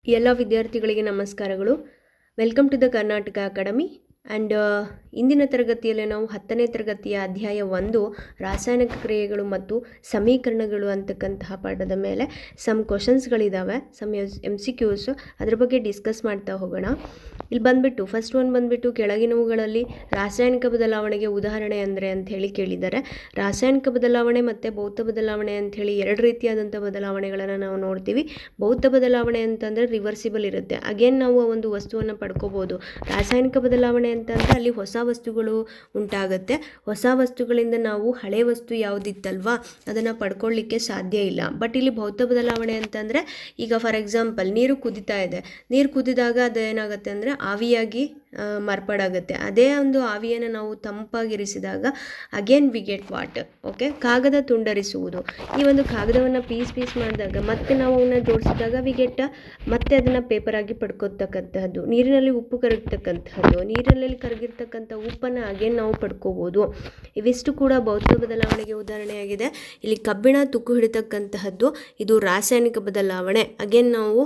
ಎಲ್ಲ ವಿದ್ಯಾರ್ಥಿಗಳಿಗೆ ನಮಸ್ಕಾರಗಳು. Welcome to the Karnataka Academy. And ಇಂದಿನ ತರಗತಿಯಲ್ಲಿ ನಾವು 10ನೇ ತರಗತಿಯ ಅಧ್ಯಾಯ 1 ರಾಸಾಯನಿಕ ಕ್ರಿಯೆಗಳು ಮತ್ತು ಸಮೀಕರಣಗಳು ಅಂತಕ್ಕಂತಹ ಪಾಠದ ಮೇಲೆ ಸಮ್ ಕ್ವಶನ್ಸ್ಗಳಿದ್ದಾವೆ, ಸಮ್ MCQs. ಅದ್ರ ಬಗ್ಗೆ ಡಿಸ್ಕಸ್ ಮಾಡ್ತಾ ಹೋಗೋಣ. ಇಲ್ಲಿ ಬಂದುಬಿಟ್ಟು ಫಸ್ಟ್ ಒನ್ ಬಂದುಬಿಟ್ಟು ಕೆಳಗಿನವುಗಳಲ್ಲಿ ರಾಸಾಯನಿಕ ಬದಲಾವಣೆಗೆ ಉದಾಹರಣೆ ಅಂದರೆ ಅಂಥೇಳಿ ಕೇಳಿದ್ದಾರೆ. ರಾಸಾಯನಿಕ ಬದಲಾವಣೆ ಮತ್ತು ಭೌತ ಬದಲಾವಣೆ ಅಂಥೇಳಿ ಎರಡು ರೀತಿಯಾದಂಥ ಬದಲಾವಣೆಗಳನ್ನು ನಾವು ನೋಡ್ತೀವಿ. ಭೌತ ಬದಲಾವಣೆ ಅಂತಂದರೆ ರಿವರ್ಸಿಬಲ್ ಇರುತ್ತೆ. ಅಗೇನ್ ನಾವು ಒಂದು ವಸ್ತುವನ್ನು ಪಡ್ಕೋಬೋದು. ರಾಸಾಯನಿಕ ಬದಲಾವಣೆ ಅಂತಂದರೆ ಅಲ್ಲಿ ಹೊಸ ವಸ್ತುಗಳು ಉಂಟಾಗುತ್ತೆ. ಹೊಸ ವಸ್ತುಗಳಿಂದ ನಾವು ಹಳೆ ವಸ್ತು ಯಾವುದಿತ್ತಲ್ವಾ ಅದನ್ನು ಪಡ್ಕೊಳ್ಳಿಕ್ಕೆ ಸಾಧ್ಯ ಇಲ್ಲ. ಬಟ್ ಇಲ್ಲಿ ಭೌತ ಬದಲಾವಣೆ ಅಂತಂದರೆ ಈಗ ಫಾರ್ ಎಕ್ಸಾಂಪಲ್ ನೀರು ಕುದಿತಾ ಇದೆ. ನೀರು ಕುದಿದಾಗ ಅದು ಏನಾಗುತ್ತೆ ಅಂದರೆ ಆವಿಯಾಗಿ ಮಾರ್ಪಾಡಾಗುತ್ತೆ. ಅದೇ ಒಂದು ಆವಿಯನ್ನು ನಾವು ತಂಪಾಗಿರಿಸಿದಾಗ again we get water. Okay, ಕಾಗದ ತುಂಡರಿಸುವುದು. ಈ ಒಂದು ಕಾಗದವನ್ನು ಪೀಸ್ ಮಾಡಿದಾಗ ಮತ್ತೆ ನಾವು ಅವನ್ನ ಜೋಡಿಸಿದಾಗ ವಿ ಗೆಟ್ ಮತ್ತೆ ಅದನ್ನು ಪೇಪರ್ ಆಗಿ ಪಡ್ಕೊತಕ್ಕಂತಹದ್ದು. ನೀರಿನಲ್ಲಿ ಉಪ್ಪು ಕರಗ್ತಕ್ಕಂತಹದ್ದು, ನೀರಿನಲ್ಲಿ ಕರಗಿರ್ತಕ್ಕಂಥ ಉಪ್ಪನ್ನು ಅಗೇನ್ ನಾವು ಪಡ್ಕೋಬೋದು. ಇವಿಷ್ಟು ಕೂಡ ಭೌತ ಬದಲಾವಣೆಗೆ ಉದಾಹರಣೆಯಾಗಿದೆ. ಇಲ್ಲಿ ಕಬ್ಬಿಣ ತುಕ್ಕು ಹಿಡಿತಕ್ಕಂತಹದ್ದು, ಇದು ರಾಸಾಯನಿಕ ಬದಲಾವಣೆ. ಅಗೇನ್ ನಾವು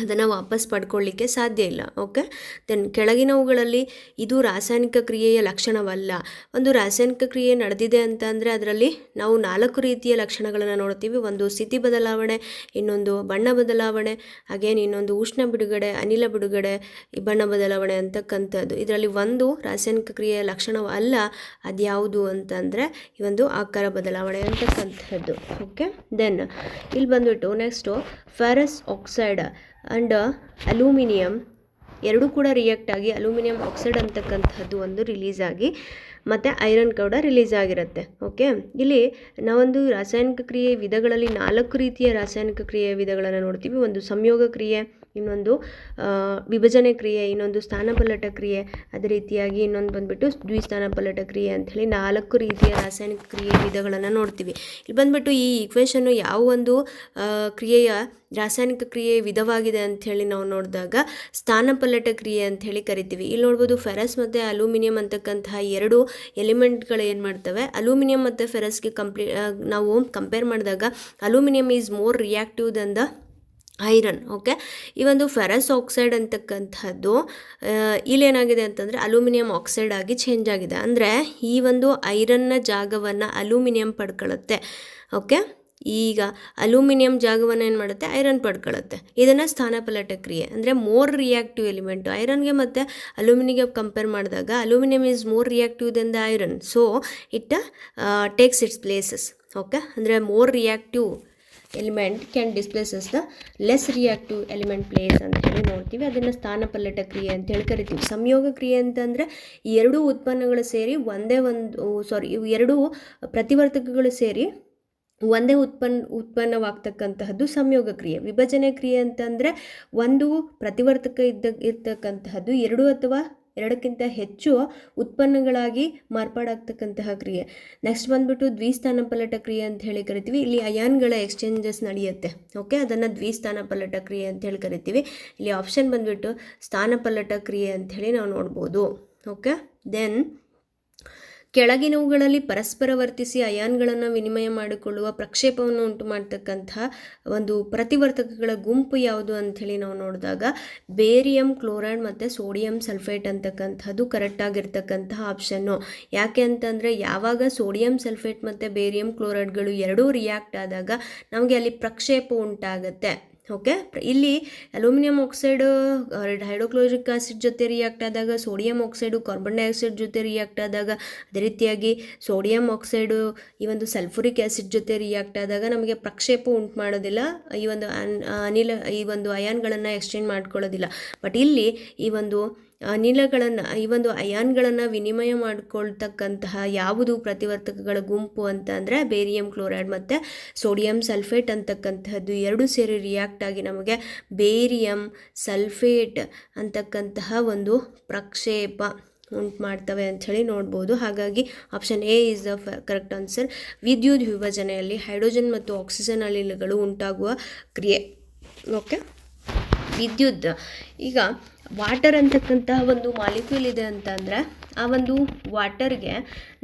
ಅದನ್ನು ವಾಪಸ್ ಪಡ್ಕೊಳ್ಳಿಕ್ಕೆ ಸಾಧ್ಯ ಇಲ್ಲ. ಓಕೆ, ದೆನ್ ಕೆಳಗಿನವುಗಳಲ್ಲಿ ಇದು ರಾಸಾಯನಿಕ ಕ್ರಿಯೆಯ ಲಕ್ಷಣವಲ್ಲ. ಒಂದು ರಾಸಾಯನಿಕ ಕ್ರಿಯೆ ನಡೆದಿದೆ ಅಂತ ಅಂದರೆ ಅದರಲ್ಲಿ ನಾವು 4 ರೀತಿಯ ಲಕ್ಷಣಗಳನ್ನು ನೋಡ್ತೀವಿ. ಒಂದು ಸ್ಥಿತಿ ಬದಲಾವಣೆ, ಇನ್ನೊಂದು ಬಣ್ಣ ಬದಲಾವಣೆ, ಅಗೇನ್ ಇನ್ನೊಂದು ಉಷ್ಣ ಬಿಡುಗಡೆ, ಅನಿಲ ಬಿಡುಗಡೆ, ಈ ಬಣ್ಣ ಬದಲಾವಣೆ ಅಂತಕ್ಕಂಥದ್ದು. ಇದರಲ್ಲಿ ಒಂದು ರಾಸಾಯನಿಕ ಕ್ರಿಯೆಯ ಲಕ್ಷಣವಲ್ಲ. ಅದ್ಯಾವುದು ಅಂತಂದರೆ ಈ ಒಂದು ಆಕಾರ ಬದಲಾವಣೆ ಅಂತಕ್ಕಂಥದ್ದು. ಓಕೆ, ದೆನ್ ಇಲ್ಲಿ ಬಂದುಬಿಟ್ಟು next ferrous oxide and aluminium ಎರಡೂ ಕೂಡ ರಿಯಾಕ್ಟ್ ಆಗಿ ಅಲ್ಯೂಮಿನಿಯಂ ಆಕ್ಸೈಡ್ ಅಂತಕ್ಕಂಥದ್ದು ಒಂದು ರಿಲೀಸ್ ಆಗಿ ಮತ್ತು ಐರನ್ ಕೂಡ ರಿಲೀಸ್ ಆಗಿರುತ್ತೆ. ಓಕೆ, ಇಲ್ಲಿ ನಾವೊಂದು ರಾಸಾಯನಿಕ ಕ್ರಿಯೆ ವಿಧಗಳಲ್ಲಿ 4 ರೀತಿಯ ರಾಸಾಯನಿಕ ಕ್ರಿಯೆಯ ವಿಧಗಳನ್ನು ನೋಡ್ತೀವಿ. ಒಂದು ಸಂಯೋಗ ಕ್ರಿಯೆ, ಇನ್ನೊಂದು ವಿಭಜನೆ ಕ್ರಿಯೆ, ಇನ್ನೊಂದು ಸ್ಥಾನಪಲ್ಲಟ ಕ್ರಿಯೆ, ಅದೇ ರೀತಿಯಾಗಿ ಇನ್ನೊಂದು ಬಂದುಬಿಟ್ಟು ದ್ವಿಸ್ಥಾನಪಲ್ಲಟ ಕ್ರಿಯೆ ಅಂಥೇಳಿ 4 ರೀತಿಯ ರಾಸಾಯನಿಕ ಕ್ರಿಯೆ ವಿಧಗಳನ್ನು ನೋಡ್ತೀವಿ. ಇಲ್ಲಿ ಬಂದುಬಿಟ್ಟು ಈ ಈಕ್ವೇಷನ್ನು ಯಾವ ಒಂದು ಕ್ರಿಯೆಯ ರಾಸಾಯನಿಕ ಕ್ರಿಯೆ ವಿಧವಾಗಿದೆ ಅಂಥೇಳಿ ನಾವು ನೋಡಿದಾಗ ಸ್ಥಾನಪಲ್ಲಟ ಕ್ರಿಯೆ ಅಂಥೇಳಿ ಕರಿತೀವಿ. ಇಲ್ಲಿ ನೋಡ್ಬೋದು ಫೆರಸ್ ಮತ್ತು ಅಲ್ಯೂಮಿನಿಯಂ ಅಂತಕ್ಕಂತಹ 2 ಎಲಿಮೆಂಟ್ಗಳು ಏನು ಮಾಡ್ತವೆ. ಅಲ್ಯೂಮಿನಿಯಂ ಮತ್ತು ಫೆರಸ್ಗೆ ನಾವು ಕಂಪೇರ್ ಮಾಡಿದಾಗ aluminium is more reactive Dhan the iron. Okay, ಈ ಒಂದು ಫೆರಸ್ ಆಕ್ಸೈಡ್ ಅಂತಕ್ಕಂಥದ್ದು ಇಲ್ಲೇನಾಗಿದೆ ಅಂತಂದರೆ ಅಲ್ಯೂಮಿನಿಯಂ ಆಕ್ಸೈಡ್ ಆಗಿ ಚೇಂಜ್ ಆಗಿದೆ. ಅಂದರೆ ಈ ಒಂದು ಐರನ್ನ ಜಾಗವನ್ನು ಅಲ್ಯೂಮಿನಿಯಂ ಪಡ್ಕೊಳ್ಳುತ್ತೆ. ಓಕೆ, ಈಗ ಅಲ್ಯೂಮಿನಿಯಂ ಜಾಗವನ್ನು ಏನು ಮಾಡುತ್ತೆ, ಐರನ್ ಪಡ್ಕೊಳ್ಳುತ್ತೆ. ಇದನ್ನು ಸ್ಥಾನಪಲ್ಲಟ ಕ್ರಿಯೆ ಅಂದರೆ ಮೋರ್ ರಿಯಾಕ್ಟಿವ್ ಎಲಿಮೆಂಟು. ಐರನ್ಗೆ ಮತ್ತು ಅಲ್ಯೂಮಿನಿಯಂಗೆ ಕಂಪೇರ್ ಮಾಡಿದಾಗ aluminium is more reactive than the iron, so it takes its places. Okay, ಅಂದರೆ more reactive element can displaces the less reactive element place ಅಂತ ಹೇಳಿ ನೋಡ್ತೀವಿ. ಅದನ್ನು ಸ್ಥಾನಪಲ್ಲಟ ಕ್ರಿಯೆ ಅಂತೇಳಿ ಕರಿತೀವಿ. ಸಂಯೋಗ ಕ್ರಿಯೆ ಅಂತಂದರೆ ಈ ಎರಡೂ ಉತ್ಪನ್ನಗಳು ಸೇರಿ ಇವು ಎರಡೂ ಪ್ರತಿವರ್ತಕಗಳು ಸೇರಿ ಒಂದೇ ಉತ್ಪನ್ನವಾಗ್ತಕ್ಕಂತಹದ್ದು ಸಂಯೋಗ ಕ್ರಿಯೆ. ವಿಭಜನೆ ಕ್ರಿಯೆ ಅಂತಂದರೆ ಒಂದು ಪ್ರತಿವರ್ತಕ ಇರ್ತಕ್ಕಂತಹದ್ದು 2 ಅಥವಾ 2ಕ್ಕಿಂತ ಹೆಚ್ಚು ಉತ್ಪನ್ನಗಳಾಗಿ ಮಾರ್ಪಾಡಾಗ್ತಕ್ಕಂತಹ ಕ್ರಿಯೆ. ನೆಕ್ಸ್ಟ್ ಬಂದುಬಿಟ್ಟು ದ್ವಿಸ್ಥಾನಪಲ್ಲಟ ಕ್ರಿಯೆ ಅಂತ ಹೇಳಿ ಕರಿತೀವಿ. ಇಲ್ಲಿ ಅಯಾನ್ಗಳ ಎಕ್ಸ್ಚೇಂಜಸ್ ನಡೆಯುತ್ತೆ. ಓಕೆ, ಅದನ್ನು ದ್ವಿಸ್ಥಾನಪಲ್ಲಟ ಕ್ರಿಯೆ ಅಂತ ಹೇಳಿ ಕರಿತೀವಿ. ಇಲ್ಲಿ ಆಪ್ಷನ್ ಬಂದುಬಿಟ್ಟು ಸ್ಥಾನಪಲ್ಲಟ ಕ್ರಿಯೆ ಅಂಥೇಳಿ ನಾವು ನೋಡ್ಬೋದು. ಓಕೆ, ದೆನ್ ಕೆಳಗಿನವುಗಳಲ್ಲಿ ಪರಸ್ಪರ ವರ್ತಿಸಿ ಅಯಾನ್ಗಳನ್ನು ವಿನಿಮಯ ಮಾಡಿಕೊಳ್ಳುವ ಪ್ರಕ್ಷೇಪವನ್ನು ಉಂಟು ಮಾಡ್ತಕ್ಕಂತಹ ಒಂದು ಪ್ರತಿವರ್ತಕಗಳ ಗುಂಪು ಯಾವುದು ಅಂಥೇಳಿ ನಾವು ನೋಡಿದಾಗ ಬೇರಿಯಂ ಕ್ಲೋರೈಡ್ ಮತ್ತು ಸೋಡಿಯಂ ಸಲ್ಫೇಟ್ ಅಂತಕ್ಕಂಥದ್ದು ಕರೆಕ್ಟಾಗಿರ್ತಕ್ಕಂತಹ ಆಪ್ಷನ್ನು. ಯಾಕೆ ಅಂತಂದರೆ ಯಾವಾಗ ಸೋಡಿಯಂ ಸಲ್ಫೇಟ್ ಮತ್ತು ಬೇರಿಯಂ ಕ್ಲೋರೈಡ್ಗಳು ಎರಡೂ ರಿಯಾಕ್ಟ್ ಆದಾಗ ನಮಗೆ ಅಲ್ಲಿ ಪ್ರಕ್ಷೇಪ ಉಂಟಾಗುತ್ತೆ. ಓಕೆ, ಇಲ್ಲಿ ಅಲ್ಯೂಮಿನಿಯಂ ಆಕ್ಸೈಡು ಹೈಡ್ರೋಕ್ಲೋರಿಕ್ ಆಸಿಡ್ ಜೊತೆ ರಿಯಾಕ್ಟ್ ಆದಾಗ, ಸೋಡಿಯಂ ಆಕ್ಸೈಡು ಕಾರ್ಬನ್ ಡೈಆಕ್ಸೈಡ್ ಜೊತೆ ರಿಯಾಕ್ಟ್ ಆದಾಗ, ಅದೇ ರೀತಿಯಾಗಿ ಸೋಡಿಯಂ ಆಕ್ಸೈಡು ಈ ಒಂದು ಸಲ್ಫುರಿಕ್ ಆಸಿಡ್ ಜೊತೆ ರಿಯಾಕ್ಟ್ ಆದಾಗ ನಮಗೆ ಪ್ರಕ್ಷೇಪ ಉಂಟು ಮಾಡೋದಿಲ್ಲ. ಈ ಒಂದು ಅಯಾನ್ಗಳನ್ನು ಎಕ್ಸ್ಚೇಂಜ್ ಮಾಡ್ಕೊಳ್ಳೋದಿಲ್ಲ. ಬಟ್ ಇಲ್ಲಿ ಈ ಒಂದು ಅಯಾನ್ಗಳನ್ನು ವಿನಿಮಯ ಮಾಡಿಕೊಳ್ತಕ್ಕಂತಹ ಯಾವುದು ಪ್ರತಿವರ್ತಕಗಳ ಗುಂಪು ಅಂತ ಅಂದರೆ ಬೇರಿಯಂ ಕ್ಲೋರೈಡ್ ಮತ್ತು ಸೋಡಿಯಂ ಸಲ್ಫೇಟ್ ಅಂತಕ್ಕಂತಹದ್ದು ಎರಡು ಸೇರಿ ರಿಯಾಕ್ಟ್ ಆಗಿ ನಮಗೆ ಬೇರಿಯಂ ಸಲ್ಫೇಟ್ ಅಂತಕ್ಕಂತಹ ಒಂದು ಪ್ರಕ್ಷೇಪ ಉಂಟು ಮಾಡ್ತವೆ ಅಂಥೇಳಿ ನೋಡ್ಬೋದು. ಹಾಗಾಗಿ option A is the correct answer. ವಿದ್ಯುತ್ ವಿಭಜನೆಯಲ್ಲಿ ಹೈಡ್ರೋಜನ್ ಮತ್ತು ಆಕ್ಸಿಜನ್ ಅನಿಲಗಳು ಉಂಟಾಗುವ ಕ್ರಿಯೆ. ಓಕೆ, ವಿದ್ಯುತ್ ಈಗ ವಾಟರ್ ಅಂತಕ್ಕಂತಹ ಒಂದು ಮಾಲಿಕ್ಯೂಲ್ ಇದೆ ಅಂತ ಅಂದರೆ ಆ ಒಂದು ವಾಟರ್ಗೆ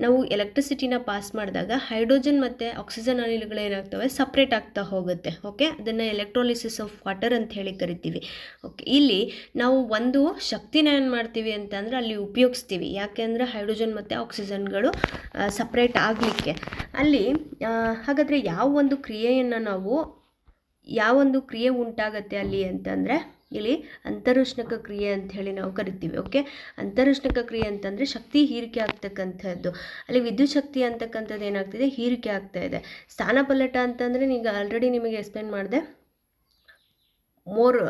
ನಾವು ಎಲೆಕ್ಟ್ರಿಸಿಟಿನ ಪಾಸ್ ಮಾಡಿದಾಗ ಹೈಡ್ರೋಜನ್ ಮತ್ತು ಆಕ್ಸಿಜನ್ ಅನಿಲಗಳು ಏನಾಗ್ತವೆ, ಸಪ್ರೇಟ್ ಆಗ್ತಾ ಹೋಗುತ್ತೆ. ಓಕೆ, ಅದನ್ನು ಎಲೆಕ್ಟ್ರೋಲಿಸಿಸ್ ಆಫ್ ವಾಟರ್ ಅಂತ ಹೇಳಿ ಕರಿತೀವಿ. ಓಕೆ, ಇಲ್ಲಿ ನಾವು ಒಂದು ಶಕ್ತಿನ ಏನು ಮಾಡ್ತೀವಿ ಅಂತಂದರೆ ಅಲ್ಲಿ ಉಪಯೋಗಿಸ್ತೀವಿ. ಯಾಕೆಂದರೆ ಹೈಡ್ರೋಜನ್ ಮತ್ತು ಆಕ್ಸಿಜನ್ಗಳು ಸಪ್ರೇಟ್ ಆಗಲಿಕ್ಕೆ. ಅಲ್ಲಿ ಹಾಗಾದರೆ ಯಾವ ಒಂದು ಕ್ರಿಯೆ ಉಂಟಾಗತ್ತೆ ಅಲ್ಲಿ ಅಂತಂದರೆ ಇಲ್ಲಿ ಅಂತರುಷ್ಣಕ ಕ್ರಿಯೆ ಅಂತ ಹೇಳಿ ನಾವು ಕರಿತೀವಿ. ಓಕೆ, ಅಂತರುಷ್ಣಕ ಕ್ರಿಯೆ ಅಂತಂದರೆ ಶಕ್ತಿ ಹೀರಿಕೆ ಆಗ್ತಕ್ಕಂಥದ್ದು. ಅಲ್ಲಿ ವಿದ್ಯುತ್ ಶಕ್ತಿ ಅಂತಕ್ಕಂಥದ್ದು ಏನಾಗ್ತಿದೆ, ಹೀರಿಕೆ ಆಗ್ತಾ ಇದೆ. ಸ್ಥಾನಪಲ್ಲಟ ಅಂತಂದರೆ ಈಗ ಆಲ್ರೆಡಿ ನಿಮಗೆ ಎಕ್ಸ್ಪ್ಲೇನ್ ಮಾಡಿದೆ, more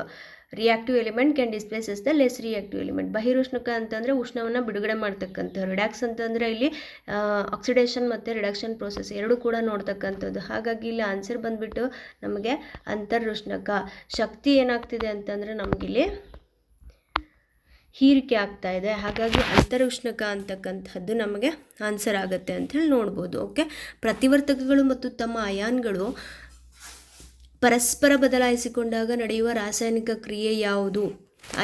reactive element can displaces the less reactive element. ಬಹಿರುಷ್ಣಕ ಅಂತಂದರೆ ಉಷ್ಣವನ್ನು ಬಿಡುಗಡೆ ಮಾಡ್ತಕ್ಕಂಥ. ರಿಡ್ಯಾಕ್ಸ್ ಅಂತಂದರೆ ಇಲ್ಲಿ ಆಕ್ಸಿಡೇಷನ್ ಮತ್ತು ರಿಡಕ್ಷನ್ ಪ್ರೋಸೆಸ್ ಎರಡೂ ಕೂಡ ನೋಡ್ತಕ್ಕಂಥದ್ದು. ಹಾಗಾಗಿ ಇಲ್ಲಿ ಆನ್ಸರ್ ಬಂದುಬಿಟ್ಟು ನಮಗೆ ಅಂತರುಷ್ಣಕ. ಶಕ್ತಿ ಏನಾಗ್ತಿದೆ ಅಂತಂದರೆ ನಮಗಿಲ್ಲಿ ಹೀರಿಕೆ ಆಗ್ತಾ ಇದೆ. ಹಾಗಾಗಿ ಅಂತರುಷ್ಣಕ ಅಂತಕ್ಕಂಥದ್ದು ನಮಗೆ ಆನ್ಸರ್ ಆಗುತ್ತೆ ಅಂಥೇಳಿ ನೋಡ್ಬೋದು. ಓಕೆ, ಪ್ರತಿವರ್ತಕಗಳು ಮತ್ತು ತಮ್ಮ ಅಯಾನ್ಗಳು ಪರಸ್ಪರ ಬದಲಾಯಿಸಿಕೊಂಡಾಗ ನಡೆಯುವ ರಾಸಾಯನಿಕ ಕ್ರಿಯೆ ಯಾವುದು?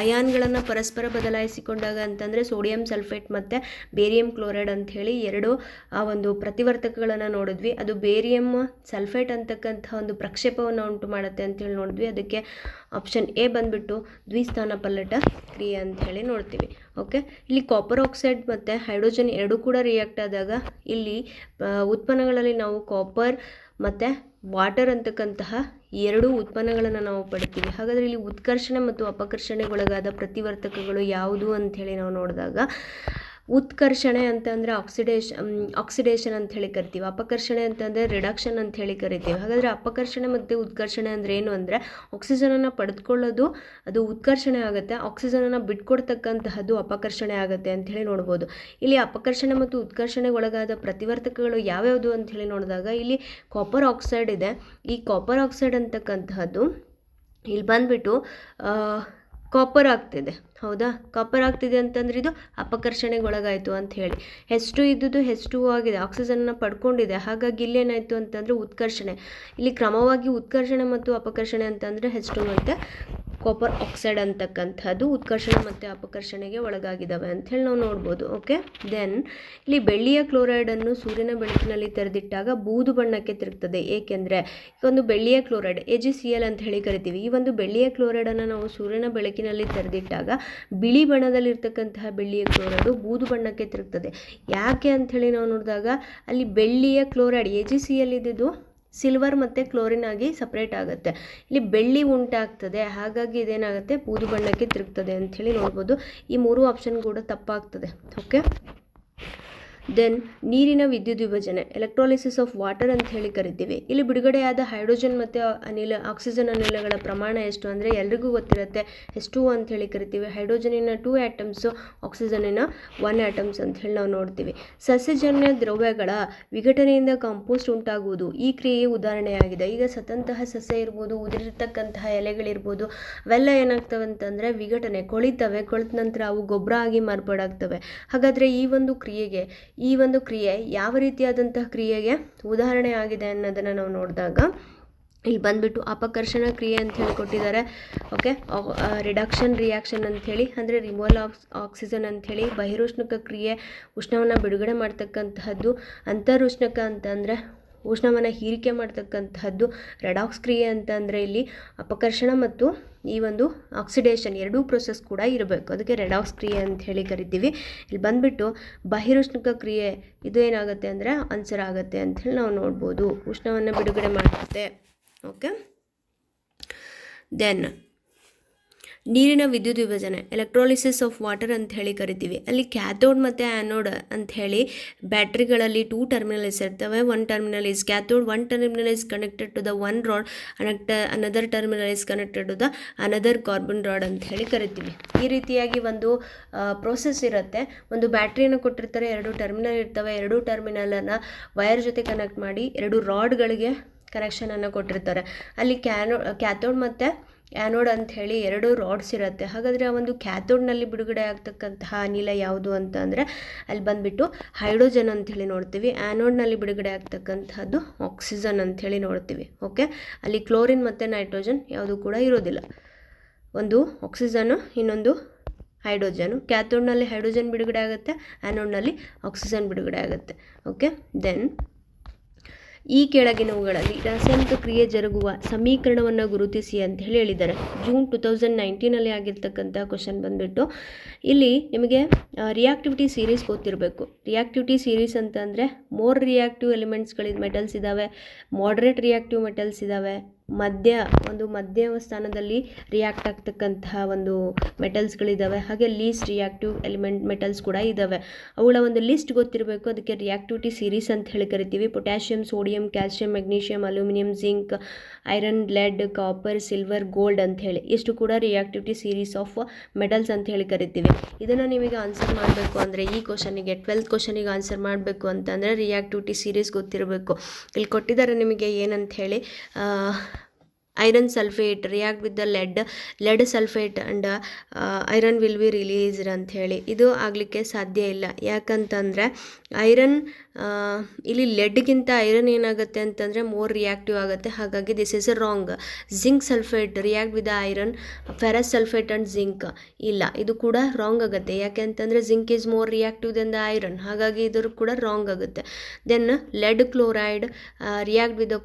ಅಯಾನ್ಗಳನ್ನು ಪರಸ್ಪರ ಬದಲಾಯಿಸಿಕೊಂಡಾಗ ಅಂತಂದರೆ ಸೋಡಿಯಂ ಸಲ್ಫೇಟ್ ಮತ್ತು ಬೇರಿಯಂ ಕ್ಲೋರೈಡ್ ಅಂಥೇಳಿ ಎರಡು ಆ ಒಂದು ಪ್ರತಿವರ್ತಕಗಳನ್ನು ನೋಡಿದ್ವಿ. ಅದು ಬೇರಿಯಂ ಸಲ್ಫೇಟ್ ಅಂತಕ್ಕಂಥ ಒಂದು ಪ್ರಕ್ಷೇಪವನ್ನು ಉಂಟು ಮಾಡುತ್ತೆ ಅಂತೇಳಿ ನೋಡಿದ್ವಿ. ಅದಕ್ಕೆ ಆಪ್ಷನ್ ಎ ಬಂದುಬಿಟ್ಟು ದ್ವಿಸ್ಥಾನ ಪಲ್ಲಟ ಕ್ರಿಯೆ ಅಂಥೇಳಿ ನೋಡ್ತೀವಿ. ಓಕೆ, ಇಲ್ಲಿ ಕಾಪರ್ ಆಕ್ಸೈಡ್ ಮತ್ತು ಹೈಡ್ರೋಜನ್ ಎರಡೂ ಕೂಡ ರಿಯಾಕ್ಟ್ ಆದಾಗ ಇಲ್ಲಿ ಉತ್ಪನ್ನಗಳಲ್ಲಿ ನಾವು ಕಾಪರ್ ಮತ್ತು ವಾಟರ್ ಅಂತಕ್ಕಂತಹ ಎರಡೂ ಉತ್ಪನ್ನಗಳನ್ನು ನಾವು ಪಡಿತೀವಿ. ಹಾಗಾದರೆ ಇಲ್ಲಿ ಉತ್ಕರ್ಷಣೆ ಮತ್ತು ಅಪಕರ್ಷಣೆಗೊಳಗಾದ ಪ್ರತಿವರ್ತಕಗಳು ಯಾವುದು ಅಂಥೇಳಿ ನಾವು ನೋಡಿದಾಗ ಉತ್ಕರ್ಷಣೆ ಅಂತಂದರೆ ಆಕ್ಸಿಡೇಷನ್ ಅಂತ ಹೇಳಿ ಕರಿತೀವಿ. ಅಪಕರ್ಷಣೆ ಅಂತಂದರೆ ರಿಡಕ್ಷನ್ ಅಂತ ಹೇಳಿ ಕರಿತೀವಿ. ಹಾಗಾದರೆ ಅಪಕರ್ಷಣೆ ಮತ್ತು ಉತ್ಕರ್ಷಣೆ ಅಂದರೆ ಏನು ಅಂದರೆ ಆಕ್ಸಿಜನನ್ನು ಪಡೆದುಕೊಳ್ಳೋದು ಅದು ಉತ್ಕರ್ಷಣೆ ಆಗುತ್ತೆ, ಆಕ್ಸಿಜನನ್ನು ಬಿಟ್ಕೊಡ್ತಕ್ಕಂತಹದ್ದು ಅಪಕರ್ಷಣೆ ಆಗುತ್ತೆ ಅಂಥೇಳಿ ನೋಡ್ಬೋದು. ಇಲ್ಲಿ ಅಪಕರ್ಷಣೆ ಮತ್ತು ಉತ್ಕರ್ಷಣೆಗೊಳಗಾದ ಪ್ರತಿವರ್ತಕಗಳು ಯಾವ್ಯಾವುದು ಅಂಥೇಳಿ ನೋಡಿದಾಗ ಇಲ್ಲಿ ಕಾಪರ್ ಆಕ್ಸೈಡ್ ಇದೆ. ಈ ಕಾಪರ್ ಆಕ್ಸೈಡ್ ಅಂತಕ್ಕಂತಹದ್ದು ಇಲ್ಲಿ ಬಂದುಬಿಟ್ಟು ಕಾಪರ್ ಆಗ್ತಿದೆ. ಹೌದಾ, ಕಾಪರ್ ಆಗ್ತಿದೆ ಅಂತಂದ್ರೆ ಇದು ಅಪಕರ್ಷಣೆಗೊಳಗಾಯಿತು ಅಂತ ಹೇಳಿ. H2 ಇದ್ದುದು H2 ಆಗಿದೆ, ಆಕ್ಸಿಜನ್ನ ಪಡ್ಕೊಂಡಿದೆ. ಹಾಗಾಗಿ ಇಲ್ಲೇನಾಯಿತು ಅಂತಂದರೆ ಉತ್ಕರ್ಷಣೆ. ಇಲ್ಲಿ ಕ್ರಮವಾಗಿ ಉತ್ಕರ್ಷಣೆ ಮತ್ತು ಅಪಕರ್ಷಣೆ ಅಂತಂದರೆ H2 ಮತ್ತು ಕಾಪರ್ ಆಕ್ಸೈಡ್ ಅಂತಕ್ಕಂಥದ್ದು ಉತ್ಕರ್ಷಣೆ ಮತ್ತು ಅಪಕರ್ಷಣೆಗೆ ಒಳಗಾಗಿದ್ದಾವೆ ಅಂಥೇಳಿ ನಾವು ನೋಡ್ಬೋದು. ಓಕೆ, ದೆನ್ ಇಲ್ಲಿ ಬೆಳ್ಳಿಯ ಕ್ಲೋರೈಡನ್ನು ಸೂರ್ಯನ ಬೆಳಕಿನಲ್ಲಿ ತೆರೆದಿಟ್ಟಾಗ ಬೂದು ಬಣ್ಣಕ್ಕೆ ತಿರುಗ್ತದೆ. ಏಕೆಂದರೆ ಒಂದು ಬೆಳ್ಳಿಯ ಕ್ಲೋರೈಡ್ AgCl ಅಂತ ಹೇಳಿ ಕರಿತೀವಿ. ಈ ಒಂದು ಬೆಳ್ಳಿಯ ಕ್ಲೋರೈಡನ್ನು ನಾವು ಸೂರ್ಯನ ಬೆಳಕಿನಲ್ಲಿ ತೆರೆದಿಟ್ಟಾಗ ಬಿಳಿ ಬಣ್ಣದಲ್ಲಿರ್ತಕ್ಕಂತಹ ಬೆಳ್ಳಿಯ ಕ್ಲೋರೈಡು ಬೂದು ಬಣ್ಣಕ್ಕೆ ತಿರುಗ್ತದೆ. ಯಾಕೆ ಅಂಥೇಳಿ ನಾವು ನೋಡಿದಾಗ ಅಲ್ಲಿ ಬೆಳ್ಳಿಯ ಕ್ಲೋರೈಡ್ AgCl ಇದ್ದಿದ್ದು ಸಿಲ್ವರ್ ಮತ್ತು ಕ್ಲೋರಿನ್ ಆಗಿ ಸಪ್ರೇಟ್ ಆಗುತ್ತೆ. ಇಲ್ಲಿ ಬೆಳ್ಳಿ ಉಂಟಾಗ್ತದೆ, ಹಾಗಾಗಿ ಇದೇನಾಗುತ್ತೆ ಬೂದು ಬಣ್ಣಕ್ಕೆ ತಿರುಗ್ತದೆ ಅಂಥೇಳಿ ನೋಡ್ಬೋದು. ಈ ಮೂರು ಆಪ್ಷನ್ ಕೂಡ ತಪ್ಪಾಗ್ತದೆ. ಓಕೆ, ದೆನ್ ನೀರಿನ ವಿದ್ಯುತ್ ವಿಭಜನೆ ಎಲೆಕ್ಟ್ರಾಲಿಸಿಸ್ ಆಫ್ ವಾಟರ್ ಅಂತ ಹೇಳಿ ಕರಿತೀವಿ. ಇಲ್ಲಿ ಬಿಡುಗಡೆಯಾದ ಹೈಡ್ರೋಜನ್ ಮತ್ತು ಆಕ್ಸಿಜನ್ ಅನಿಲಗಳ ಪ್ರಮಾಣ ಎಷ್ಟು ಅಂದರೆ ಎಲ್ರಿಗೂ ಗೊತ್ತಿರುತ್ತೆ, H2 ಅಂತ ಹೇಳಿ ಕರಿತೀವಿ. ಹೈಡ್ರೋಜನಿನ 2 ಆಟಮ್ಸು, ಆಕ್ಸಿಜನಿನ 1 ಆಟಮ್ಸ್ ಅಂತ ಹೇಳಿ ನಾವು ನೋಡ್ತೀವಿ. ಸಸ್ಯಜನ್ಯ ದ್ರವ್ಯಗಳ ವಿಘಟನೆಯಿಂದ ಕಾಂಪೋಸ್ಟ್ ಉಂಟಾಗುವುದು ಈ ಕ್ರಿಯೆಯ ಉದಾಹರಣೆಯಾಗಿದೆ. ಈಗ ಸತ್ತಂತಹ ಸಸ್ಯ ಇರ್ಬೋದು, ಉದುರಿರ್ತಕ್ಕಂತಹ ಎಲೆಗಳಿರ್ಬೋದು, ಅವೆಲ್ಲ ಏನಾಗ್ತವೆ ಅಂತಂದರೆ ವಿಘಟನೆ ಕೊಳಿತ ನಂತರ ಅವು ಗೊಬ್ಬರ ಆಗಿ ಮಾರ್ಪಾಡಾಗ್ತವೆ. ಹಾಗಾದರೆ ಈ ಒಂದು ಕ್ರಿಯೆ ಯಾವ ರೀತಿಯಾದಂತಹ ಕ್ರಿಯೆಗೆ ಉದಾಹರಣೆ ಆಗಿದೆ ಅನ್ನೋದನ್ನು ನಾವು ನೋಡಿದಾಗ ಇಲ್ಲಿ ಬಂದುಬಿಟ್ಟು ಅಪಕರ್ಷಣ ಕ್ರಿಯೆ ಅಂತ ಹೇಳಿ ಕೊಟ್ಟಿದ್ದಾರೆ. ಓಕೆ, ರಿಡಕ್ಷನ್ ರಿಯಾಕ್ಷನ್ ಅಂಥೇಳಿ ಅಂದರೆ ರಿಮೂವಲ್ ಆಫ್ ಆಕ್ಸಿಜನ್ ಅಂಥೇಳಿ. ಬಹಿರುಷ್ಣಕ ಕ್ರಿಯೆ ಉಷ್ಣವನ್ನು ಬಿಡುಗಡೆ ಮಾಡ್ತಕ್ಕಂತಹದ್ದು. ಅಂತರುಷ್ಣಕ ಅಂತಂದರೆ ಉಷ್ಣವನ್ನು ಹೀರಿಕೆ ಮಾಡ್ತಕ್ಕಂತಹದ್ದು. ರೆಡಾಕ್ಸ್ ಕ್ರಿಯೆ ಅಂತಂದರೆ ಇಲ್ಲಿ ಅಪಕರ್ಷಣ ಮತ್ತು ಈ ಒಂದು ಆಕ್ಸಿಡೇಷನ್ ಎರಡೂ ಪ್ರೊಸೆಸ್ ಕೂಡ ಇರಬೇಕು, ಅದಕ್ಕೆ ರೆಡಾಕ್ಸ್ ಕ್ರಿಯೆ ಅಂತ ಹೇಳಿ ಕರಿತೀವಿ. ಇಲ್ಲಿ ಬಂದುಬಿಟ್ಟು ಬಹಿರುಷ್ಣಕ ಕ್ರಿಯೆ ಇದು ಏನಾಗುತ್ತೆ ಅಂದರೆ ಆನ್ಸರ್ ಆಗುತ್ತೆ ಅಂಥೇಳಿ ನಾವು ನೋಡ್ಬೋದು. ಉಷ್ಣವನ್ನು ಬಿಡುಗಡೆ ಮಾಡುತ್ತೆ. ಓಕೆ, ದೆನ್ ನೀರಿನ ವಿದ್ಯುತ್ ವಿಭಜನೆ ಎಲೆಕ್ಟ್ರಾಲಿಸಿಸ್ ಆಫ್ ವಾಟರ್ ಅಂತ ಹೇಳಿ ಕರಿತೀವಿ. ಅಲ್ಲಿ ಕ್ಯಾಥೋಡ್ ಮತ್ತು ಆ್ಯನೋಡ್ ಅಂಥೇಳಿ ಬ್ಯಾಟ್ರಿಗಳಲ್ಲಿ 2 ಟರ್ಮಿನಲ್ಸ್ ಇರ್ತವೆ. 1 terminal is cathode, 1 terminal is connected to the 1 rod, another terminal is connected to the another carbon rod ಅಂತ ಹೇಳಿ ಕರಿತೀವಿ. ಈ ರೀತಿಯಾಗಿ ಒಂದು ಪ್ರೋಸೆಸ್ ಇರುತ್ತೆ. ಒಂದು ಬ್ಯಾಟ್ರಿಯನ್ನು ಕೊಟ್ಟಿರ್ತಾರೆ, 2 ಟರ್ಮಿನಲ್ ಇರ್ತವೆ. 2 ಟರ್ಮಿನಲನ್ನು ವೈರ್ ಜೊತೆ ಕನೆಕ್ಟ್ ಮಾಡಿ 2 ರಾಡ್ಗಳಿಗೆ ಕನೆಕ್ಷನನ್ನು ಕೊಟ್ಟಿರ್ತಾರೆ. ಅಲ್ಲಿ ಕ್ಯಾಥೋಡ್ ಮತ್ತು ಆ್ಯನೋಡ್ ಅಂಥೇಳಿ 2 ರಾಡ್ಸ್ ಇರುತ್ತೆ. ಹಾಗಾದರೆ ಆ ಒಂದು ಕ್ಯಾಥೋಡ್ನಲ್ಲಿ ಬಿಡುಗಡೆ ಆಗ್ತಕ್ಕಂತಹ ಅನಿಲ ಯಾವುದು ಅಂತ ಅಂದರೆ ಅಲ್ಲಿ ಬಂದುಬಿಟ್ಟು ಹೈಡ್ರೋಜನ್ ಅಂಥೇಳಿ ನೋಡ್ತೀವಿ. ಆ್ಯನೋಡ್ನಲ್ಲಿ ಬಿಡುಗಡೆ ಆಗ್ತಕ್ಕಂಥದ್ದು ಆಕ್ಸಿಜನ್ ಅಂಥೇಳಿ ನೋಡ್ತೀವಿ. ಓಕೆ, ಅಲ್ಲಿ ಕ್ಲೋರಿನ್ ಮತ್ತು ನೈಟ್ರೋಜನ್ ಯಾವುದು ಕೂಡ ಇರೋದಿಲ್ಲ. ಒಂದು ಆಕ್ಸಿಜನ್ನು, ಇನ್ನೊಂದು ಹೈಡ್ರೋಜನು. ಕ್ಯಾಥೋಡ್ನಲ್ಲಿ ಹೈಡ್ರೋಜನ್ ಬಿಡುಗಡೆ ಆಗುತ್ತೆ, ಆ್ಯನೋಡ್ನಲ್ಲಿ ಆಕ್ಸಿಜನ್ ಬಿಡುಗಡೆ ಆಗುತ್ತೆ. ಓಕೆ, ದೆನ್ ಈ ಕೆಳಗಿನವುಗಳಲ್ಲಿ ರಾಸಾಯನಿಕ ಕ್ರಿಯೆ ಜರುಗುವ ಸಮೀಕರಣವನ್ನು ಗುರುತಿಸಿ ಅಂತ ಹೇಳಿದ್ದಾರೆ. ಜೂನ್ 2019 ಆಗಿರ್ತಕ್ಕಂಥ ಕ್ವಶನ್ ಬಂದುಬಿಟ್ಟು ಇಲ್ಲಿ ನಿಮಗೆ ರಿಯಾಕ್ಟಿವಿಟಿ ಸೀರೀಸ್ ಗೊತ್ತಿರಬೇಕು. ರಿಯಾಕ್ಟಿವಿಟಿ ಸೀರೀಸ್ ಅಂತಂದರೆ ಮೋರ್ ರಿಯಾಕ್ಟಿವ್ ಎಲಿಮೆಂಟ್ಸ್ಗಳಿದ್ದು ಮೆಟಲ್ಸ್ ಇದ್ದಾವೆ, ಮಾಡ್ರೇಟ್ ರಿಯಾಕ್ಟಿವ್ ಮೆಟಲ್ಸ್ ಇದ್ದಾವೆ, ಮಧ್ಯ ಸ್ಥಾನದಲ್ಲಿ ರಿಯಾಕ್ಟ್ ಆಗ್ತಕ್ಕಂತಹ ಒಂದು ಮೆಟಲ್ಸ್ಗಳಿದ್ದಾವೆ, ಹಾಗೆ ಲೀಸ್ಟ್ ರಿಯಾಕ್ಟಿವ್ ಮೆಟಲ್ಸ್ ಕೂಡ ಇದ್ದಾವೆ. ಅವುಗಳ ಒಂದು ಲಿಸ್ಟ್ ಗೊತ್ತಿರಬೇಕು, ಅದಕ್ಕೆ ರಿಯಾಕ್ಟಿವಿಟಿ ಸೀರೀಸ್ ಅಂತ ಹೇಳಿ ಕರಿತೀವಿ. Potassium, sodium, calcium, magnesium, aluminium, zinc, iron, lead, copper, silver, gold ಅಂತ ಹೇಳಿ ಇಷ್ಟು ಕೂಡ ರಿಯಾಕ್ಟಿವಿಟಿ ಸೀರೀಸ್ ಆಫ್ ಮೆಟಲ್ಸ್ ಅಂತ ಹೇಳಿ ಕರಿತೀವಿ. ಇದನ್ನು ನಿಮಗೆ ಆನ್ಸರ್ ಮಾಡಬೇಕು ಅಂದರೆ ಈ ಕ್ವಶನಿಗೆ 12th ಕ್ವಶನಿಗೆ ಆನ್ಸರ್ ಮಾಡಬೇಕು ಅಂತಂದರೆ ರಿಯಾಕ್ಟಿವಿಟಿ ಸೀರೀಸ್ ಗೊತ್ತಿರಬೇಕು. ಇಲ್ಲಿ ಕೊಟ್ಟಿದ್ದಾರೆ ನಿಮಗೆ ಏನಂತ ಹೇಳಿ, iron sulfate react with the lead sulfate and iron will be released ಅಂತ ಹೇಳಿ. ಇದು ಆಗಲಿಕ್ಕೆ ಸಾಧ್ಯ ಇಲ್ಲ. ಯಾಕಂತಂದರೆ ಐರನ್ ಇಲ್ಲಿ ಲೆಡ್ಗಿಂತ ಐರನ್ ಏನಾಗುತ್ತೆ ಅಂತಂದರೆ ಮೋರ್ ರಿಯಾಕ್ಟಿವ್ ಆಗುತ್ತೆ, ಹಾಗಾಗಿ this is wrong. Zinc sulphate react with iron, ferrous sulphate and zinc ಇಲ್ಲ, ಇದು ಕೂಡ ರಾಂಗ್ ಆಗುತ್ತೆ. ಯಾಕೆ ಅಂತಂದರೆ zinc is more reactive than the iron, ಹಾಗಾಗಿ ಇದ್ರ ಕೂಡ ರಾಂಗ್ ಆಗುತ್ತೆ. Then lead chloride react with the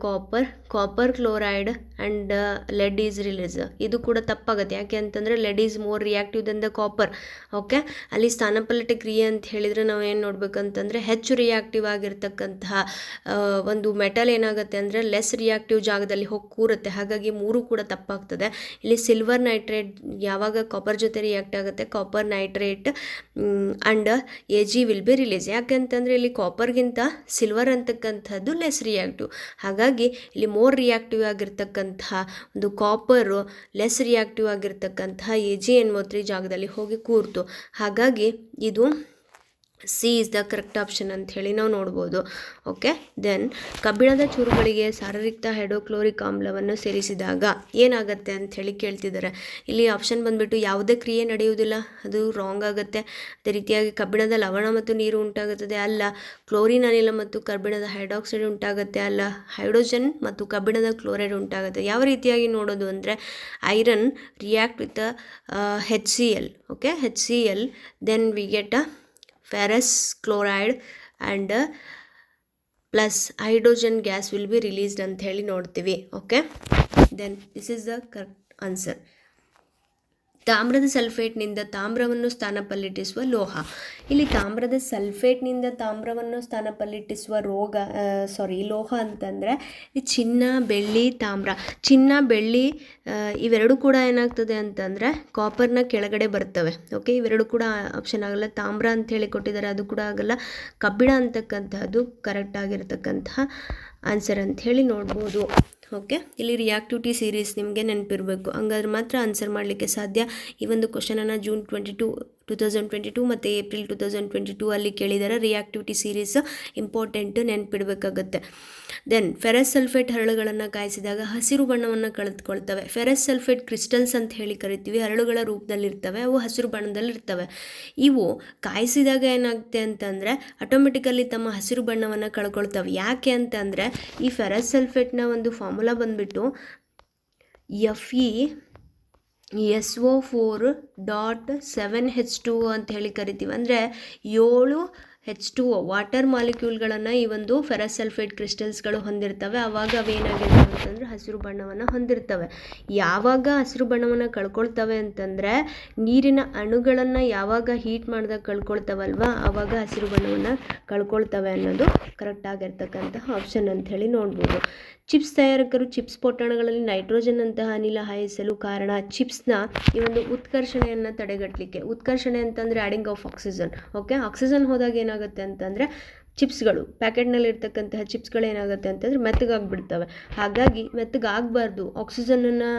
copper chloride and lead is release, ಇದು ಕೂಡ ತಪ್ಪಾಗುತ್ತೆ. ಯಾಕೆ ಅಂತಂದರೆ lead is more reactive than the copper. Okay, ಅಲ್ಲಿ ಸ್ಥಾನಪಲ್ಲಟ ಕ್ರಿಯೆ ಅಂತ ಹೇಳಿದರೆ ನಾವು ಏನು ನೋಡ್ಬೇಕಂತಂದರೆ ಹೆಚ್ಚು ರಿಯಾಕ್ಟಿವ್ ಆಗಿರ್ತಕ್ಕಂತಹ ಒಂದು ಮೆಟಲ್ ಏನಾಗುತ್ತೆ ಅಂದರೆ ಲೆಸ್ ರಿಯಾಕ್ಟಿವ್ ಜಾಗದಲ್ಲಿ ಹೋಗಿ ಕೂರುತ್ತೆ, ಹಾಗಾಗಿ ಮೂರು ಕೂಡ ತಪ್ಪಾಗ್ತದೆ. ಇಲ್ಲಿ ಸಿಲ್ವರ್ ನೈಟ್ರೇಟ್ ಯಾವಾಗ ಕಾಪರ್ ಜೊತೆ ರಿಯಾಕ್ಟ್ ಆಗುತ್ತೆ, copper nitrate and Ag will be release. ಯಾಕೆಂತಂದರೆ ಇಲ್ಲಿ ಕಾಪರ್ಗಿಂತ ಸಿಲ್ವರ್ ಅಂತಕ್ಕಂಥದ್ದು ಲೆಸ್ ರಿಯಾಕ್ಟಿವ್, ಹಾಗಾಗಿ ಇಲ್ಲಿ ಮೋರ್ ರಿಯಾಕ್ಟಿವ್ ಆಗಿರ್ತಕ್ಕಂತಹ ಒಂದು ಕಾಪರು ಲೆಸ್ ರಿಯಾಕ್ಟಿವ್ ಆಗಿರ್ತಕ್ಕಂತಹ Ag ಜಾಗದಲ್ಲಿ ಹೋಗಿ ಕೂರ್ತು, ಹಾಗಾಗಿ ಇದು C is the correct option ಅಂತ ಹೇಳಿ ನಾವು ನೋಡ್ಬೋದು. ಓಕೆ, ದೆನ್ ಕಬ್ಬಿಣದ ಚೂರುಗಳಿಗೆ ಸಾರರಿಕ್ತ ಹೈಡ್ರೋಕ್ಲೋರಿಕ್ ಆಮ್ಲವನ್ನು ಸೇರಿಸಿದಾಗ ಏನಾಗುತ್ತೆ ಅಂತ ಹೇಳಿ ಕೇಳ್ತಿದ್ದಾರೆ. ಇಲ್ಲಿ ಆಪ್ಷನ್ ಬಂದುಬಿಟ್ಟು ಯಾವುದೇ ಕ್ರಿಯೆ ನಡೆಯುವುದಿಲ್ಲ, ಅದು ರಾಂಗ್ ಆಗುತ್ತೆ. ಅದೇ ರೀತಿಯಾಗಿ ಕಬ್ಬಿಣದ ಲವಣ ಮತ್ತು ನೀರು ಉಂಟಾಗುತ್ತದೆ, ಅಲ್ಲ. ಕ್ಲೋರಿನ್ ಅನಿಲ ಮತ್ತು ಕಬ್ಬಿಣದ ಹೈಡ್ರಾಕ್ಸೈಡ್ ಉಂಟಾಗುತ್ತೆ, ಅಲ್ಲ. ಹೈಡ್ರೋಜನ್ ಮತ್ತು ಕಬ್ಬಿಣದ ಕ್ಲೋರೈಡ್ ಉಂಟಾಗುತ್ತೆ. ಯಾವ ರೀತಿಯಾಗಿ ನೋಡೋದು ಅಂದರೆ iron react with HCl, okay, HCl, then we get ferrous chloride and plus hydrogen gas will be released ಅಂತ ಹೇಳಿ ನೋಡ್ತೀವಿ. Okay, then this is the correct answer. ತಾಮ್ರದ ಸಲ್ಫೇಟ್ನಿಂದ ತಾಮ್ರವನ್ನು ಸ್ಥಾನಪಲ್ಲಿಟ್ಟಿಸುವ ಲೋಹ. ಇಲ್ಲಿ ತಾಮ್ರದ ಸಲ್ಫೇಟ್ನಿಂದ ತಾಮ್ರವನ್ನು ಸ್ಥಾನಪಲ್ಲಿಟ್ಟಿಸುವ ಲೋಹ ಅಂತಂದರೆ ಚಿನ್ನ, ಬೆಳ್ಳಿ, ತಾಮ್ರ. ಚಿನ್ನ, ಬೆಳ್ಳಿ ಇವೆರಡು ಕೂಡ ಏನಾಗ್ತದೆ ಅಂತಂದರೆ ಕಾಪರ್ನ ಕೆಳಗಡೆ ಬರ್ತವೆ. ಓಕೆ, ಇವೆರಡು ಕೂಡ ಆಪ್ಷನ್ ಆಗಲ್ಲ. ತಾಮ್ರ ಅಂತ ಹೇಳಿ ಕೊಟ್ಟಿದ್ದಾರೆ, ಅದು ಕೂಡ ಆಗಲ್ಲ. ಕಬ್ಬಿಣ ಅಂತಕ್ಕಂಥದ್ದು ಕರೆಕ್ಟ್ ಆಗಿರತಕ್ಕಂತಹ ಆನ್ಸರ್ ಅಂತ ಹೇಳಿ ನೋಡ್ಬೋದು. ಓಕೆ, ಇಲ್ಲಿ ರಿಯಾಕ್ಟಿವಿಟಿ ಸೀರೀಸ್ ನಿಮಗೆ ನೆನಪಿರಬೇಕು, ಹಂಗಾದ್ರೆ ಮಾತ್ರ ಆನ್ಸರ್ ಮಾಡಲಿಕ್ಕೆ ಸಾಧ್ಯ. ಈ ಒಂದು ಕ್ವಶನನ್ನು ಜೂನ್ 2022 ಮತ್ತು ಏಪ್ರಿಲ್ 2022 ಅಲ್ಲಿ ಕೇಳಿದ್ದಾರೆ. ರಿಯಾಕ್ಟಿವಿಟಿ ಸೀರೀಸ್ ಇಂಪಾರ್ಟೆಂಟ್, ನೆನಪಿಡಬೇಕಾಗತ್ತೆ. ದೆನ್ ಫೆರಸ್ ಸಲ್ಫೇಟ್ ಹರಳುಗಳನ್ನು ಕಾಯಿಸಿದಾಗ ಹಸಿರು ಬಣ್ಣವನ್ನು ಕಳೆದುಕೊಳ್ತವೆ. ಫೆರಸ್ ಸಲ್ಫೇಟ್ ಕ್ರಿಸ್ಟಲ್ಸ್ ಅಂತ ಹೇಳಿ ಕರಿತೀವಿ, ಹರಳುಗಳ ರೂಪದಲ್ಲಿರ್ತವೆ, ಅವು ಹಸಿರು ಬಣ್ಣದಲ್ಲಿರ್ತವೆ. ಇವು ಕಾಯಿಸಿದಾಗ ಏನಾಗುತ್ತೆ ಅಂತಂದರೆ ಆಟೋಮೆಟಿಕಲಿ ತಮ್ಮ ಹಸಿರು ಬಣ್ಣವನ್ನು ಕಳ್ಕೊಳ್ತವೆ. ಯಾಕೆ ಅಂತಂದರೆ ಈ ಫೆರಸ್ ಸಲ್ಫೇಟ್ನ ಒಂದು ಫಾರ್ಮುಲಾ ಬಂದುಬಿಟ್ಟು FeSO4.7H2O ಅಂತ ಹೇಳಿ ಕರಿತೀವಿ. ಅಂದರೆ 7 H2O ವಾಟರ್ ಮಾಲಿಕ್ಯೂಲ್ಗಳನ್ನು ಈ ಒಂದು ಫೆರಸ್ ಸಲ್ಫೇಟ್ ಕ್ರಿಸ್ಟಲ್ಸ್ಗಳು ಹೊಂದಿರ್ತವೆ. ಆವಾಗ ಅವೇನಾಗಿರ್ತವೆ ಅಂತಂದರೆ ಹಸಿರು ಬಣ್ಣವನ್ನು ಹೊಂದಿರ್ತವೆ. ಯಾವಾಗ ಹಸಿರು ಬಣ್ಣವನ್ನು ಕಳ್ಕೊಳ್ತವೆ ಅಂತಂದರೆ ನೀರಿನ ಅಣುಗಳನ್ನು ಯಾವಾಗ ಹೀಟ್ ಮಾಡಿದಾಗ ಕಳ್ಕೊಳ್ತವಲ್ವ, ಆವಾಗ ಹಸಿರು ಬಣ್ಣವನ್ನು ಕಳ್ಕೊಳ್ತವೆ ಅನ್ನೋದು ಕರೆಕ್ಟ್ ಆಗಿರ್ತಕ್ಕಂತಹ ಆಪ್ಷನ್ ಅಂತ ಹೇಳಿ ನೋಡ್ಬೋದು. ಚಿಪ್ಸ್ ತಯಾರಕರು ಚಿಪ್ಸ್ ಪೊಟ್ಟಣಗಳಲ್ಲಿ ನೈಟ್ರೋಜನ್ ಅಂತಹ ಅನಿಲ ಹಾಯಿಸಲು ಕಾರಣ ಚಿಪ್ಸ್ನ ಈ ಒಂದು ಉತ್ಕರ್ಷಣೆಯನ್ನು ತಡೆಗಟ್ಟಲಿಕ್ಕೆ. ಉತ್ಕರ್ಷಣೆ ಅಂತಂದರೆ adding of oxygen. Okay, oxygen ಹೋದಾಗ ಏನಾಗುತ್ತೆ ಅಂತಂದರೆ ಚಿಪ್ಸ್ಗಳು, ಪ್ಯಾಕೆಟ್ನಲ್ಲಿ ಇರ್ತಕ್ಕಂತಹ ಚಿಪ್ಸ್ಗಳು ಏನಾಗುತ್ತೆ ಅಂತಂದರೆ ಮೆತ್ತಗಾಗ್ಬಿಡ್ತವೆ. ಹಾಗಾಗಿ ಮೆತ್ತಗಾಗಬಾರ್ದು, ಆಕ್ಸಿಜನನ್ನು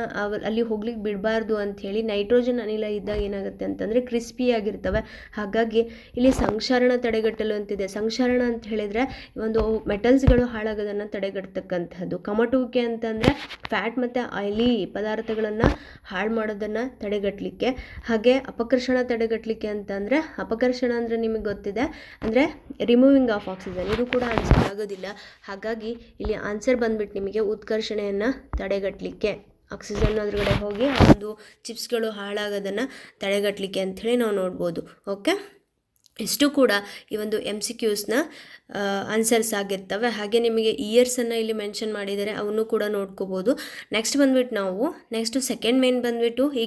ಅಲ್ಲಿ ಹೋಗ್ಲಿಕ್ಕೆ ಬಿಡಬಾರ್ದು ಅಂಥೇಳಿ ನೈಟ್ರೋಜನ್ ಅನಿಲ ಇದ್ದಾಗ ಏನಾಗುತ್ತೆ ಅಂತಂದರೆ ಕ್ರಿಸ್ಪಿಯಾಗಿರ್ತವೆ. ಹಾಗಾಗಿ ಇಲ್ಲಿ ಸಂಕ್ಷಾರಣ ತಡೆಗಟ್ಟಲು ಅಂತಿದೆ. ಸಂಕ್ಷಾರಣ ಅಂತ ಹೇಳಿದರೆ ಒಂದು ಮೆಟಲ್ಸ್ಗಳು ಹಾಳಾಗೋದನ್ನು ತಡೆಗಟ್ಟತಕ್ಕಂಥದ್ದು. ಕಮಟುವಿಕೆ ಅಂತಂದರೆ ಫ್ಯಾಟ್ ಮತ್ತು ಆಯಿಲಿ ಪದಾರ್ಥಗಳನ್ನು ಹಾಳು ಮಾಡೋದನ್ನು ತಡೆಗಟ್ಟಲಿಕ್ಕೆ. ಹಾಗೆ ಅಪಕರ್ಷಣ ತಡೆಗಟ್ಟಲಿಕ್ಕೆ ಅಂತಂದರೆ, ಅಪಕರ್ಷಣ ಅಂದರೆ ನಿಮಗೆ ಗೊತ್ತಿದೆ, ಅಂದರೆ ರಿಮೂವಿಂಗ್ ಆಫ್ ಆಕ್ಸಿಜನ್, ಇದು ಕೂಡ ಆನ್ಸರ್ ಆಗೋದಿಲ್ಲ. ಹಾಗಾಗಿ ಇಲ್ಲಿ ಆನ್ಸರ್ ಬಂದ್ಬಿಟ್ಟು ನಿಮಗೆ ಉತ್ಕರ್ಷಣೆಯನ್ನು ತಡೆಗಟ್ಟಲಿಕ್ಕೆ. ಆಕ್ಸಿಜನ್ ಅದ್ರಗಡೆ ಹೋಗಿ ಆ ಒಂದು ಚಿಪ್ಸ್ಗಳು ಹಾಳಾಗೋದನ್ನು ತಡೆಗಟ್ಟಲಿಕ್ಕೆ ಅಂಥೇಳಿ ನಾವು ನೋಡ್ಬೋದು. ಓಕೆ, ಇಷ್ಟು ಕೂಡ ಈ ಒಂದು MCQsನ ಆನ್ಸರ್ಸ್ ಆಗಿರ್ತವೆ. ಹಾಗೆ ನಿಮಗೆ ಇಯರ್ಸನ್ನು ಇಲ್ಲಿ ಮೆನ್ಷನ್ ಮಾಡಿದರೆ ಅವನ್ನು ಕೂಡ ನೋಡ್ಕೋಬೋದು. ನೆಕ್ಸ್ಟ್ ಬಂದ್ಬಿಟ್ಟು ನಾವು ಸೆಕೆಂಡ್ ಮೇನ್ ಬಂದ್ಬಿಟ್ಟು ಈ